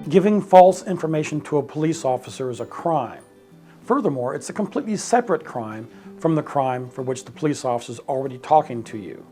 Giving false information to a police officer is a crime. Furthermore, it's a completely separate crime from the crime for which the police officer is already talking to you.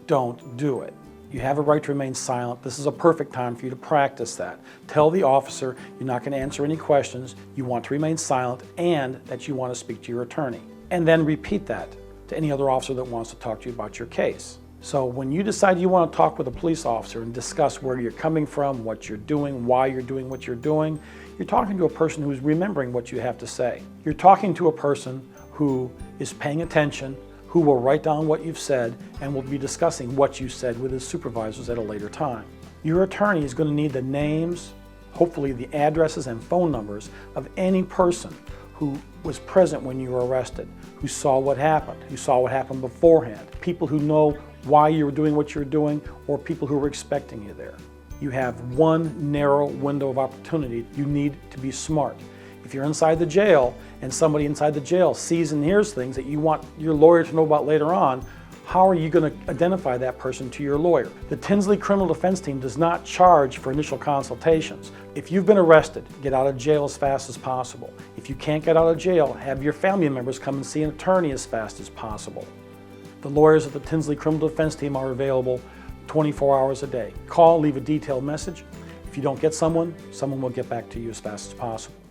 Don't do it. You have a right to remain silent. This is a perfect time for you to practice that. Tell the officer you're not going to answer any questions, you want to remain silent, and that you want to speak to your attorney. And then repeat that to any other officer that wants to talk to you about your case. So when you decide you want to talk with a police officer and discuss where you're coming from, what you're doing, why you're doing what you're doing, you're talking to a person who's remembering what you have to say. You're talking to a person who is paying attention, who will write down what you've said and will be discussing what you said with his supervisors at a later time. Your attorney is going to need the names, hopefully the addresses and phone numbers of any person who was present when you were arrested, who saw what happened beforehand, people who know why you were doing what you were doing, or people who were expecting you there. You have one narrow window of opportunity. You need to be smart. If you're inside the jail and somebody inside the jail sees and hears things that you want your lawyer to know about later on, how are you going to identify that person to your lawyer? The Tinsley Criminal Defense Team does not charge for initial consultations. If you've been arrested, get out of jail as fast as possible. If you can't get out of jail, have your family members come and see an attorney as fast as possible. The lawyers at the Tinsley Criminal Defense Team are available 24 hours a day. Call, leave a detailed message. If you don't get someone will get back to you as fast as possible.